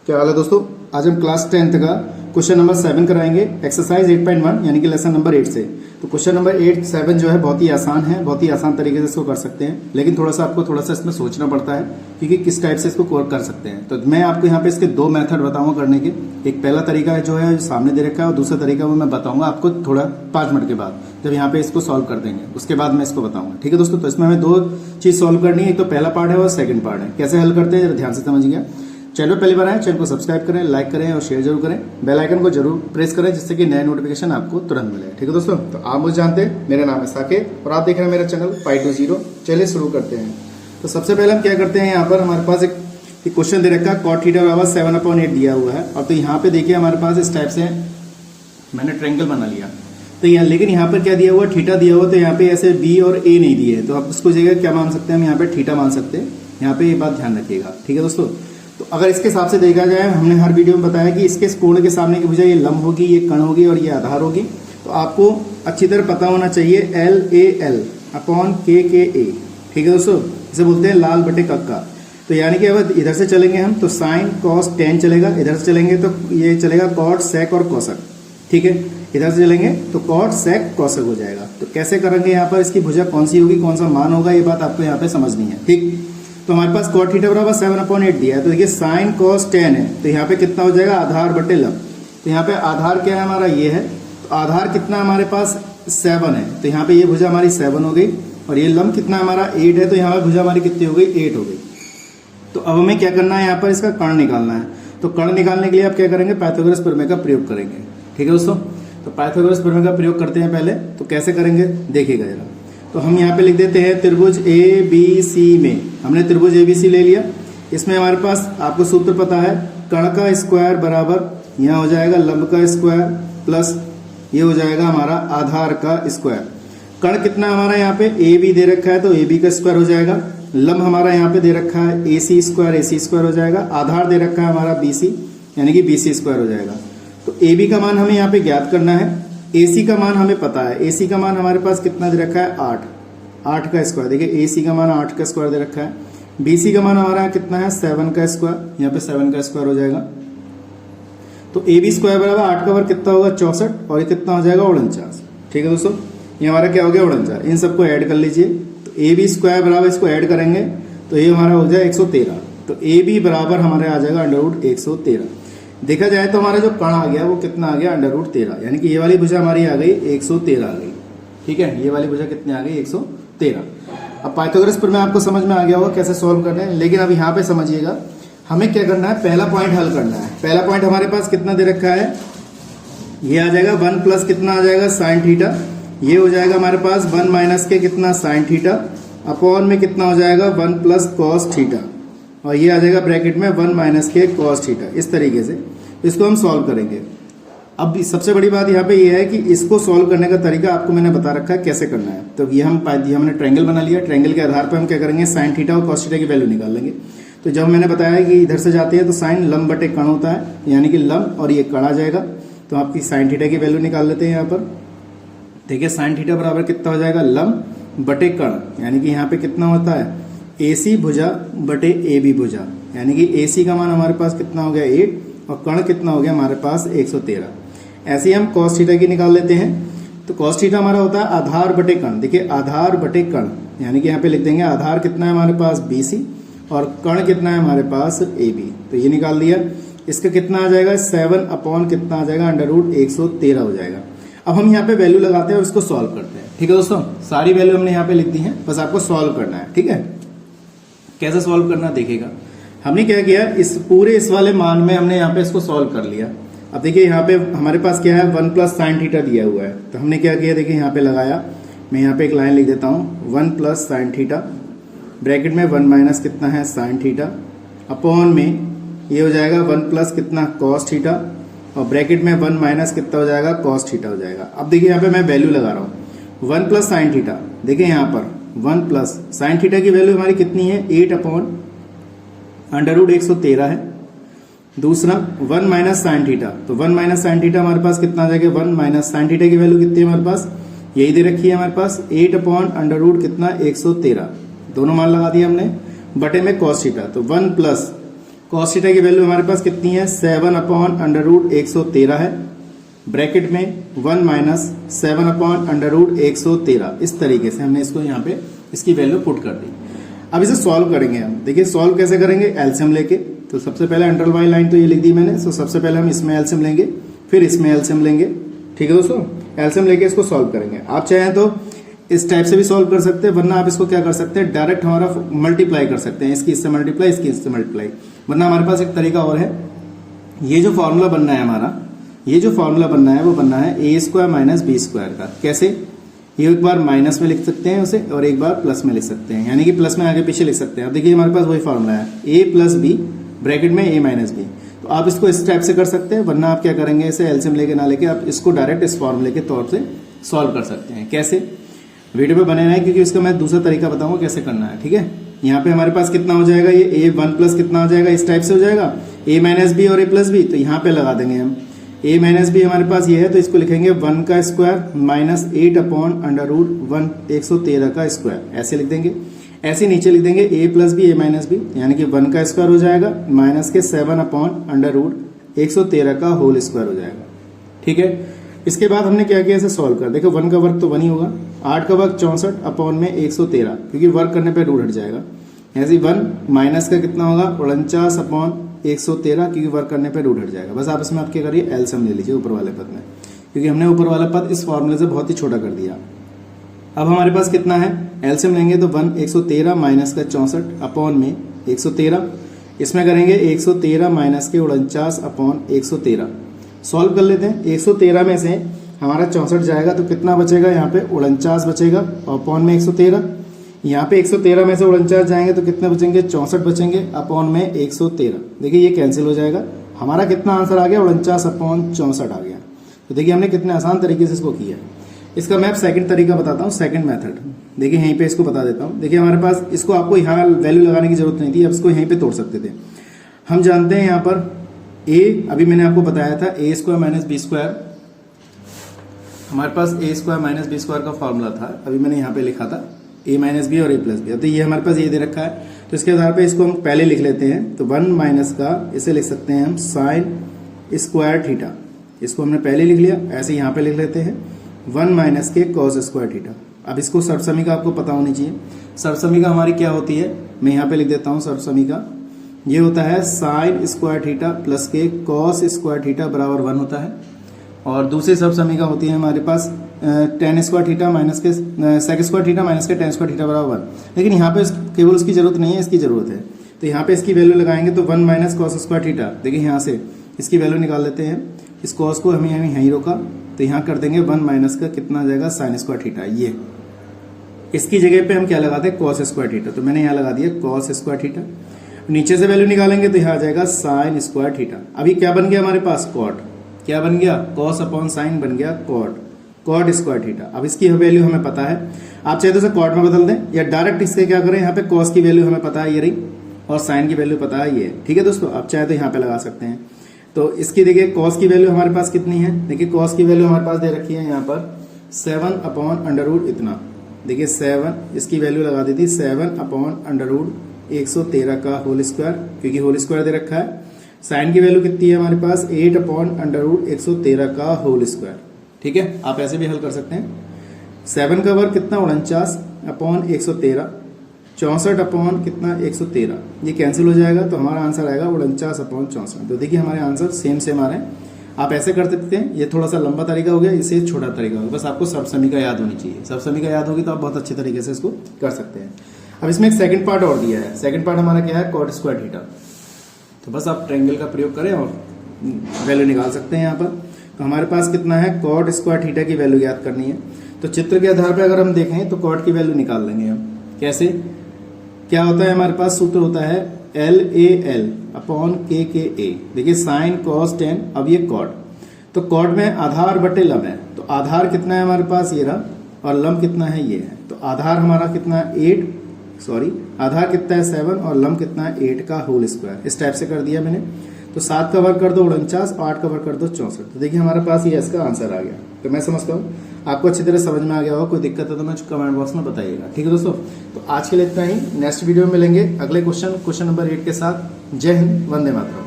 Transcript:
क्या हाल है दोस्तों। आज हम क्लास 10th का क्वेश्चन नंबर 7 कराएंगे एक्सरसाइज 8.1 यानी कि लेसन नंबर 8 से। तो क्वेश्चन नंबर 7 जो है बहुत ही आसान है, बहुत ही आसान तरीके से इसको कर सकते हैं, लेकिन आपको थोड़ा सा इसमें सोचना पड़ता है क्योंकि किस टाइप से इसको कर सकते हैं। तो मैं आपको यहाँ पे इसके दो मेथड बताऊंगा करने के। एक पहला तरीका जो है सामने दे रखा है और दूसरा तरीका वो मैं बताऊंगा आपको थोड़ा 5 मिनट के बाद, जब यहाँ पे इसको सॉल्व कर देंगे उसके बाद मैं इसको बताऊंगा। ठीक है दोस्तों, तो इसमें हमें दो चीज सॉल्व करनी है, एक तो पहला पार्ट है और सेकंड पार्ट है। कैसे हल करते हैं ध्यान से समझिएगा। चैनल पहली बार आए, चैनल को सब्सक्राइब करें, लाइक करें और शेयर जरूर करें। बेल आइकन को जरूर प्रेस करें जिससे कि नया नोटिफिकेशन आपको तुरंत मिले। ठीक है दोस्तों, तो आप मुझे जानते हैं, मेरा नाम है साकेत और आप देख रहे हैं मेरा चैनल 520। चलिए शुरू करते हैं। तो सबसे पहले हम क्या करते हैं, यहाँ पर हमारे पास एक क्वेश्चन दे रखा है cot थीटा बराबर 7/8 दिया हुआ है। और तो यहाँ पे देखिए हमारे पास इस टाइप से मैंने ट्रायंगल बना लिया। तो यहाँ लेकिन यहाँ पर क्या दिया हुआ, थीटा दिया हुआ, तो यहाँ पे ऐसे बी और ए नहीं दिए, तो आप इसको जगह क्या मान सकते हैं, हम यहाँ पे थीटा मान सकते हैं। यहाँ पे ये बात ध्यान रखिएगा। ठीक है दोस्तों, तो अगर इसके हिसाब से देखा जाए, हमने हर वीडियो में बताया कि इसके कोण के सामने की भुजा ये लंब होगी, ये कण होगी और ये आधार होगी। तो आपको अच्छी तरह पता होना चाहिए LAL अपॉन KKA। ठीक है दोस्तों, इसे बोलते हैं लाल बटे कक्का। तो यानी कि अब इधर से चलेंगे हम तो साइन कॉस टेन चलेगा, इधर से चलेंगे तो ये चलेगा कॉट सेक और कोसक। ठीक है, इधर से चलेंगे तो कॉट सेक कोसक हो जाएगा। तो कैसे करेंगे, यहाँ पर इसकी भुजा कौन सी होगी, कौन सा मान होगा, ये बात आपको यहाँ पे समझनी है। ठीक, तो हमारे पास cot थीटा बराबर 7/8 दिया है। तो देखिए साइन कॉस 10 है, तो यहाँ पे कितना हो जाएगा, आधार बटे लंब। तो यहाँ पे आधार क्या है हमारा, ये है। तो आधार कितना हमारे पास 7 है, तो यहाँ पे ये भुजा हमारी 7 हो गई और ये लंब कितना हमारा 8 है, तो यहाँ पे भुजा हमारी कितनी हो गई, 8 हो गई। तो अब हमें क्या करना है, यहाँ पर इसका कर्ण निकालना है। तो कर्ण निकालने के लिए आप क्या करेंगे, पाइथागोरस प्रमेय का प्रयोग करेंगे। ठीक है दोस्तों, तो पाइथागोरस प्रमेय का प्रयोग करते हैं पहले। तो कैसे करेंगे देखिएगा जरा। तो हम यहाँ पे लिख देते हैं त्रिभुज ABC में, हमने त्रिभुज ABC ले लिया। इसमें हमारे पास आपको सूत्र पता है, कर्ण का स्क्वायर बराबर यहाँ हो जाएगा लंब का स्क्वायर प्लस ये हो जाएगा हमारा आधार का स्क्वायर। कर्ण कितना हमारा यहाँ पे AB दे रखा है, तो AB का स्क्वायर हो जाएगा। लंब हमारा यहाँ पे दे रखा है AC स्क्वायर हो जाएगा। आधार दे रखा है हमारा BC यानी कि BC स्क्वायर हो जाएगा। तो AB का मान हमें यहाँ पे ज्ञात करना है, AC का मान हमें पता है। AC का मान हमारे पास कितना दे रखा है, 8 का स्क्वायर। देखिए AC का मान 8 का स्क्वायर दे रखा है। BC का मान हमारा कितना है, 7 का स्क्वायर, यहाँ पे 7 का स्क्वायर हो जाएगा। तो AB स्क्वायर बराबर 8 का वर्ग कितना होगा, 64 और ये कितना हो जाएगा, 49। ठीक है दोस्तों, ये हमारा क्या हो गया, 49। इन सबको ऐड कर लीजिए। तो AB स्क्वायर बराबर इसको ऐड करेंगे तो ये हमारा हो जाए 113। तो AB बराबर हमारे आ जाएगा √113। देखा जाए तो हमारा जो कर्ण आ गया वो कितना आ गया, √13, यानी कि ये वाली भुजा हमारी आ गई 113 आ गई। ठीक है, ये वाली भुजा कितनी आ गई, 113। अब पाइथागोरस प्रमेय आपको समझ में आ गया होगा कैसे सॉल्व करना है, लेकिन अब यहाँ पे समझिएगा हमें क्या करना है, पहला पॉइंट हल करना है। पहला पॉइंट हमारे पास कितना दे रखा है, ये आ जाएगा 1 प्लस कितना आ जाएगा, साइन थीटा। ये हो जाएगा हमारे पास 1 माइनस के कितना, साइन थीटा, अपॉन में कितना हो जाएगा, 1 प्लस कॉस थीटा, और ये आ जाएगा ब्रैकेट में 1 माइनस के कॉस थीटा। इस तरीके से इसको हम सॉल्व करेंगे। अब सबसे बड़ी बात यहाँ पे ये है कि इसको सॉल्व करने का तरीका आपको मैंने बता रखा है कैसे करना है। तो ये हमने ट्रायंगल बना लिया। ट्रायंगल के आधार पर हम क्या करेंगे, साइन थीटा और कॉस थीटा की वैल्यू निकाल लेंगे। तो जब मैंने बताया कि इधर से जाते हैं तो साइन लंब बटे कण होता है, यानी कि लंब और ये कण आ जाएगा। तो आपकी साइन थीटा की वैल्यू निकाल लेते हैं यहाँ पर। देखिए साइन थीटा बराबर कितना हो जाएगा, लंब बटे कण, यानी कि यहाँ पे कितना होता है, AC भुजा बटे AB भुजा, यानी कि AC का मान हमारे पास कितना हो गया, 8 और कर्ण कितना हो गया हमारे पास 113। ऐसे ही हम cos थीटा की निकाल लेते हैं। तो cos थीटा हमारा होता है आधार बटे कर्ण। देखिए आधार बटे कर्ण, यानी कि यहाँ पे लिख देंगे आधार कितना है हमारे पास BC और कर्ण कितना है हमारे पास AB। तो ये निकाल दिया। इसका कितना आ जाएगा, 7 अपॉन कितना आ जाएगा, √113 हो जाएगा। अब हम यहाँ पे वैल्यू लगाते हैं और इसको सॉल्व करते हैं। ठीक है दोस्तों, सारी वैल्यू हमने यहाँ पे लिख दी है, बस आपको सॉल्व करना है। ठीक है, कैसे सॉल्व करना देखिएगा। हमने क्या किया, इस वाले मान में हमने यहाँ पे इसको सॉल्व कर लिया। अब देखिए यहाँ पे हमारे पास क्या है, 1 प्लस साइन थीटा दिया हुआ है। तो हमने क्या किया, देखिए यहाँ पे लगाया, मैं यहाँ पे एक लाइन लिख देता हूँ, 1 प्लस साइन थीटा, ब्रैकेट में 1 माइनस कितना है, साइन थीटा, अपॉन में ये हो जाएगा 1 प्लस कितना, कॉस थीटा, और ब्रैकेट में 1 माइनस कितना हो जाएगा, कॉस थीटा हो जाएगा। अब देखिए यहाँ पे मैं वैल्यू लगा रहा हूँ, 1 प्लस साइन थीटा। देखिए यहाँ पर 1 प्लस साइन थीटा की वैल्यू हमारी कितनी है, 8 अपॉन √113 है। दूसरा 1 माइनस साइन थीटा, तो 1 माइनस साइन थीटा हमारे पास कितना आ जाएगा, 1 माइनस साइन थीटा की वैल्यू कितनी है हमारे पास, यही दे रखी है हमारे पास, 8 अपॉन √ कितना 113। दोनों मान लगा दिए हमने, बटे में कॉस थीटा। तो 1 प्लस कॉस थीटा की वैल्यू हमारे पास कितनी है 7/√113 है, ब्रैकेट में 1 माइनस 7/√113। इस तरीके से हमने इसको यहाँ पे इसकी वैल्यू पुट कर दी। अब इसे सॉल्व करेंगे हम। देखिए सॉल्व कैसे करेंगे, एलसीएम लेके। तो सबसे पहले अंडर वाई लाइन तो ये लिख दी मैंने। तो सबसे पहले हम इसमें एलसीएम लेंगे, फिर इसमें एलसीएम लेंगे। ठीक है दोस्तों, एलसीएम लेके इसको सॉल्व करेंगे। आप चाहें तो इस टाइप से भी सॉल्व कर सकते हैं, वरना आप इसको क्या कर सकते हैं, डायरेक्ट हमारा मल्टीप्लाई कर सकते हैं। इसकी इससे मल्टीप्लाई, इसकी इससे मल्टीप्लाई। वरना हमारे पास एक तरीका और है। ये जो फॉर्मूला बनना है हमारा, ये जो फॉर्मूला बनना है वो बनना है a² माइनस b² का। कैसे, ये एक बार माइनस में लिख सकते हैं उसे और एक बार प्लस में लिख सकते हैं, यानी कि प्लस में आगे पीछे लिख सकते हैं। अब देखिए हमारे पास वही फॉर्मूला है a प्लस b ब्रैकेट में a माइनस b। तो आप इसको इस टाइप से कर सकते हैं, वरना आप क्या करेंगे, इसे एलसीएम लेके ना लेके आप इसको डायरेक्ट इस फॉर्मूले के तौर से सॉल्व कर सकते हैं। कैसे, वीडियो पे बने रहें क्योंकि इसका मैं दूसरा तरीका बताऊंगा कैसे करना है। ठीक है, यहाँ पे हमारे पास कितना हो जाएगा, ये a1 प्लस कितना हो जाएगा, इस टाइप से हो जाएगा a माइनस b और a प्लस b। तो यहाँ पे लगा देंगे हम a माइनस b हमारे पास ये है, तो इसको लिखेंगे 1 का स्क्वायर माइनस 8/√113 का स्क्वायर, ऐसे लिख देंगे। ऐसे नीचे लिख देंगे a plus b a minus b, यानी कि 1 का स्क्वायर हो जाएगा माइनस के 7/√113 का होल स्क्वायर हो जाएगा। ठीक है, इसके बाद हमने क्या किया, इसे सॉल्व कर। देखो 1 का वर्ग तो 1 ही होगा, 8 का वर्ग 64/113, क्योंकि वर्ग करने पे रूट हट जाएगा। ऐसे 1 माइनस का कितना होगा 49/113, क्योंकि वर्क करने पे रूट हट जाएगा। बस आप इसमें आप क्या करिए, एलसीएम ले लीजिए ऊपर वाले पद में, क्योंकि हमने ऊपर वाला पद इस फॉर्मूले से बहुत ही छोटा कर दिया। अब हमारे पास कितना है, एलसीएम लेंगे तो 113 माइनस का 64/113, इसमें करेंगे 113 माइनस के 49/113। सॉल्व कर लेते हैं। 113 में से हमारा 64 जाएगा तो कितना बचेगा, यहाँ पे 49 बचेगा अपॉन में 113। यहाँ पे 113 में से 49 जाएंगे तो कितने बचेंगे, 64 बचेंगे अपॉन में 113। देखिए ये कैंसिल हो जाएगा, हमारा कितना आंसर आ गया, 49/64 आ गया। तो देखिए हमने कितने आसान तरीके से इसको किया। इसका मैं सेकंड तरीका बताता हूँ, सेकंड मेथड। देखिए यहीं पे इसको बता देता हूँ। देखिए हमारे पास इसको आपको यहाँ वैल्यू लगाने की जरूरत नहीं थी, अब इसको यहीं पे तोड़ सकते थे। हम जानते हैं यहाँ पर a, अभी मैंने आपको बताया था a² माइनस b², हमारे पास a² माइनस b² का फॉर्मूला था, अभी मैंने यहाँ पे लिखा था a माइनस बी और a प्लस बी। तो ये हमारे पास ये दे रखा है, तो इसके आधार पे इसको हम पहले लिख लेते हैं। तो 1 माइनस का इसे लिख सकते हैं हम साइन स्क्वायर थीटा, इसको हमने पहले लिख लिया। ऐसे यहाँ पे लिख लेते हैं 1 माइनस के कॉस स्क्वायर थीटा। अब इसको सर्वसमीका आपको पता होनी चाहिए। सर्वसमीका हमारी क्या होती है, मैं यहाँ पे लिख देता हूँ। सर्वसमीका ये होता है साइन स्क्वायर थीटा प्लस के कॉस स्क्वायर थीटा बराबर 1 होता है। और दूसरी सर्वसमीका होती है हमारे पास टेन स्क्वायर थीटा माइनस के सेक स्क्वायर थीटा माइनस के टेन स्क्वायर थीटा बराबर 1। लेकिन यहाँ पे केवल उसकी जरूरत नहीं है, इसकी जरूरत है। तो यहाँ पे इसकी वैल्यू लगाएंगे तो 1 माइनस कॉस स्क्वायर थीटा। देखिए यहाँ से इसकी वैल्यू निकाल लेते हैं। इस कॉस को हमें यहीं रोका, तो यहाँ कर देंगे 1 माइनस का कितना आ जाएगा, साइन स्क्वायर थीटा। ये इसकी जगह पे हम क्या लगाते हैं, कॉस स्क्वायर थीटा। तो मैंने यहाँ लगा दिया कॉस स्क्वायर थीटा। नीचे से वैल्यू निकालेंगे तो यहाँ आ जाएगा साइन स्क्वायर थीटा। अभी क्या बन गया हमारे पास, कॉट। क्या बन गया, कॉस अपॉन साइन बन गया कॉट, कॉट स्क्वायर थीटा। अब इसकी वैल्यू हमें पता है, आप चाहे तो इसे कॉट में बदल दें या डायरेक्ट इससे क्या करें, यहाँ पे कॉस की वैल्यू हमें पता है ये रही और साइन की वैल्यू पता है ये। ठीक है दोस्तों, आप चाहे तो यहाँ पे लगा सकते हैं। तो इसकी देखिए कॉस की वैल्यू हमारे पास कितनी है, देखिए कॉस की वैल्यू हमारे पास दे रखी है यहाँ पर 7/√, इतना। देखिए 7, इसकी वैल्यू लगा दी थी 7/√113 का होल स्क्वायर, क्योंकि होल स्क्वायर दे रखा है। साइन की वैल्यू कितनी है हमारे पास 8/√113 का होल स्क्वायर। ठीक है, आप ऐसे भी हल कर सकते हैं। 7 का वर्ग कितना 49/113, 64 अपॉन कितना 113, ये कैंसिल हो जाएगा तो हमारा आंसर आएगा 49/64। तो देखिए हमारे आंसर सेम आ रहे हैं। आप ऐसे कर सकते हैं, ये थोड़ा सा लंबा तरीका हो गया, इसे छोटा तरीका होगा। बस आपको सर्वसमीका याद होनी चाहिए। सर्वसमीका याद होगी तो आप बहुत अच्छे तरीके से इसको कर सकते हैं। अब इसमें एक सेकंड पार्ट और दिया है। सेकंड पार्ट हमारा क्या है, कॉट स्क्वायर थीटा। तो बस आप ट्रायंगल का प्रयोग करें और वैल्यू निकाल सकते हैं यहाँ पर। तो हमारे पास कितना है, कॉट स्क्वायर थीटा की वैल्यू याद करनी है। तो चित्र के आधार पर अगर हम देखें तो कॉट की वैल्यू निकाल लेंगे हम। कैसे, क्या होता है हमारे पास, सूत्र होता है LAL अपॉन KKA। देखिए साइन कॉस टेन, अब ये कॉट। तो कॉट में आधार बटे लंब है, तो आधार कितना है हमारे पास ये रहा और लंब कितना है ये है। तो आधार हमारा कितना है आधार कितना है 7 और लंब कितना है 8 का होल स्क्वायर। इस टाइप से कर दिया मैंने। तो 7 का वर्ग कर दो 49 और 8 का वर्ग कर दो 64। तो देखिए हमारे पास ये इसका आंसर आ गया। तो मैं समझता हूँ आपको अच्छी तरह समझ में आ गया होगा। कोई दिक्कत है तो मुझे कमेंट बॉक्स में बताइएगा। ठीक है दोस्तों, तो आज के लिए इतना ही। नेक्स्ट वीडियो में मिलेंगे अगले क्वेश्चन नंबर 8 के साथ। जय हिंद, वंदे मातरम।